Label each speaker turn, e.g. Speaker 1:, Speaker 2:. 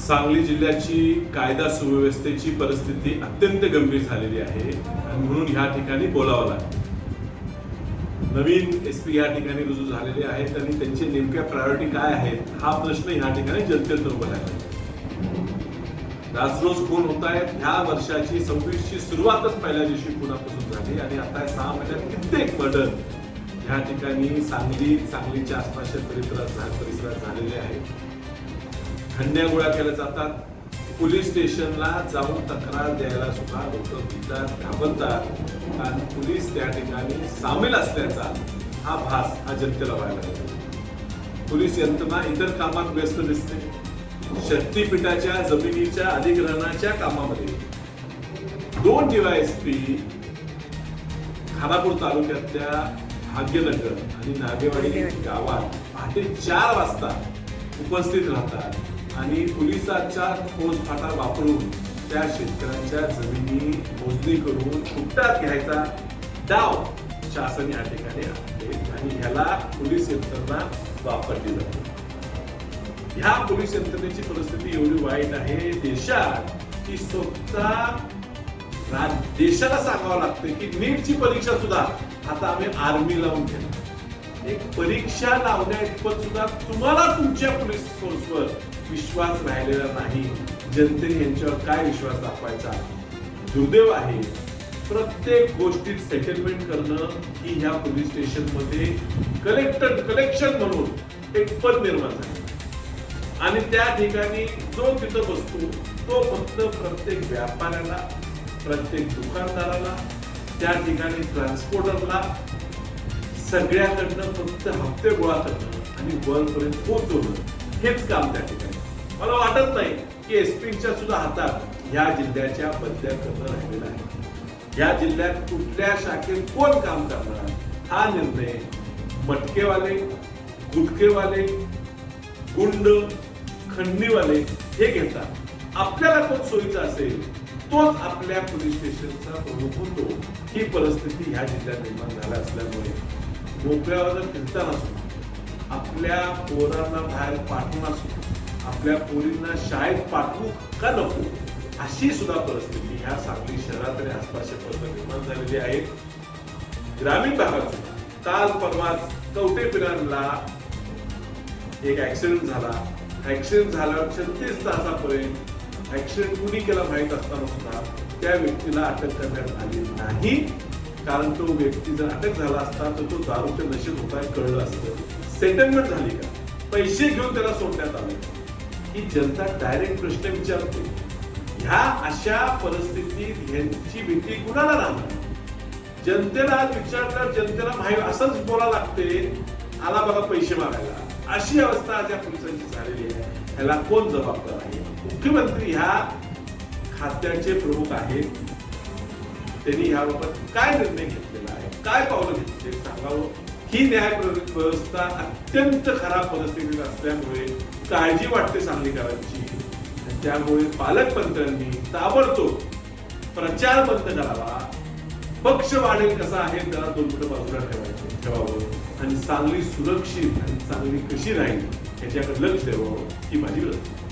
Speaker 1: सांगली जिल्ह्याची कायदा सुव्यवस्थेची परिस्थिती अत्यंत गंभीर झालेली आहे आणि म्हणून ह्या ठिकाणी बोलावं लागतं. नवीन एसपी या ठिकाणी रुजू झालेले आहेत आणि त्यांचे नेमक्या प्रायोरिटी काय आहेत हा प्रश्न ह्या ठिकाणी जनतेत उभा आहे. राजरोज खून होत आहेत. ह्या वर्षाची 26ची सुरुवातच पहिल्या दिवशी खुनापासून झाली आणि आता 6 महिन्यात कित्येक मर्डर ह्या ठिकाणी सांगलीच्या आसपासच्या परिसरात झालेले आहेत. खंड्या गोळा केल्या जातात. पोलीस स्टेशनला जाऊन तक्रार द्यायला सुद्धा लोक भीतात, घाबरतात आणि पोलीस त्या ठिकाणी सामील असल्याचा हा भास हा जनतेला व्हायला लागला. पोलीस यंत्रणा इतर कामात व्यस्त दिसते. शक्तीपीठाच्या जमिनीच्या अधिग्रहणाच्या कामामध्ये 2 DYSP खानापूर तालुक्यातल्या भाग्यनगर आणि नागेवाडी गावात पहाटे 4 वाजता उपस्थित राहतात आणि पोलिसांचा फौजफाटा वापरून त्या शेतकऱ्यांच्या जमिनी मोजणी करून फुकटात घ्यायचा डाव शासन या ठिकाणी आहे आणि ह्याला पोलीस यंत्रणा वापरली जाते. ह्या पोलीस यंत्रणेची परिस्थिती एवढी वाईट आहे देशात की स्वतः देशाला सांगावं लागतं की नीटची परीक्षा सुद्धा आता आम्ही आर्मी लावून घेतो. एक परीक्षा लावण्याइतपत सुद्धा तुम्हाला तुमच्या पोलीस फोर्सवर विश्वास राहिलेला नाही. जनतेने यांच्यावर काय विश्वास दाखवायचा. दुर्दैव आहे. प्रत्येक गोष्टीत सेटलमेंट करणं ही ह्या पोलीस स्टेशन मध्ये कलेक्शन म्हणून एक पद निर्माण झालं आणि त्या ठिकाणी जो तिथं बसतो तो फक्त प्रत्येक व्यापाऱ्याला, प्रत्येक दुकानदाराला, त्या ठिकाणी ट्रान्सपोर्टरला सगळ्याकडनं फक्त हप्ते गोळा करणं आणि वरपर्यंत पोहोचवणं हेच काम त्या ठिकाणी. मला वाटत नाही की एसपीच्या सुद्धा हातात या जिल्ह्याच्या बदल्या करणं राहिलेला आहे. या जिल्ह्यात कुठल्या शाखेत कोण काम करणार हा निर्णय मटकेवाले, गुटखेवाले, गुंड, खंडणीवाले हे घेतात. आपल्याला कोण सोयीचा असेल तोच आपल्या पोलीस स्टेशनचा प्रमुख होतो. ही परिस्थिती ह्या जिल्ह्यात निर्माण झाल्या असल्यामुळे मोकळ्यावर फिरताना सुद्धा आपल्या पोरांना बाहेर पाठवून सुद्धा आपल्या पोरींना शाळेत पाठवू का नको अशी सुद्धा परिस्थिती ह्या सांगली शहरात आणि आसपासच्या परिसरात निर्माण झालेली आहे. ग्रामीण भागात सुद्धा काल परवा कवटेपिरांना एक ऍक्सिडेंट झाला. ऍक्सिडेंट झाल्यावर 36 तासापर्यंत ऍक्सिडेंट कुणी केला माहित असताना सुद्धा त्या व्यक्तीला अटक करण्यात आली नाही. कारण तो व्यक्ती जर अटक झाला असता तर तो दारूच्या नशेत होता कळलं असतं. सेटलमेंट झाली का, पैसे घेऊन त्याला सोडण्यात आले ही जनता डायरेक्ट प्रश्न विचारते. ह्या अशा परिस्थितीत ह्यांची भीती कुणाला राहणार. जनतेला विचारल्यावर जनतेला माहिती असंच बोला लागते आला बघा पैसे मागायला. अशी अवस्था आज या पोलिसांची झालेली आहे. ह्याला कोण जबाबदार आहे. मुख्यमंत्री ह्या खात्याचे प्रमुख आहेत. त्यांनी याबाबत काय निर्णय घेतलेला आहे, काय पावलं घेतले सांगावं. ही न्याय व्यवस्था अत्यंत खराब परिस्थितीत असल्यामुळे काळजी वाटते सांगलीकरांची. त्यामुळे पालकमंत्र्यांनी ताबडतोब प्रचार बंद करावा. पक्ष वाढेल कसा आहे त्याला 2 फूट बाजूला ठेवावं आणि सांगली सुरक्षित आणि चांगली कशी राहील याच्याकडे लक्ष द्यावं ही माझी विनंती.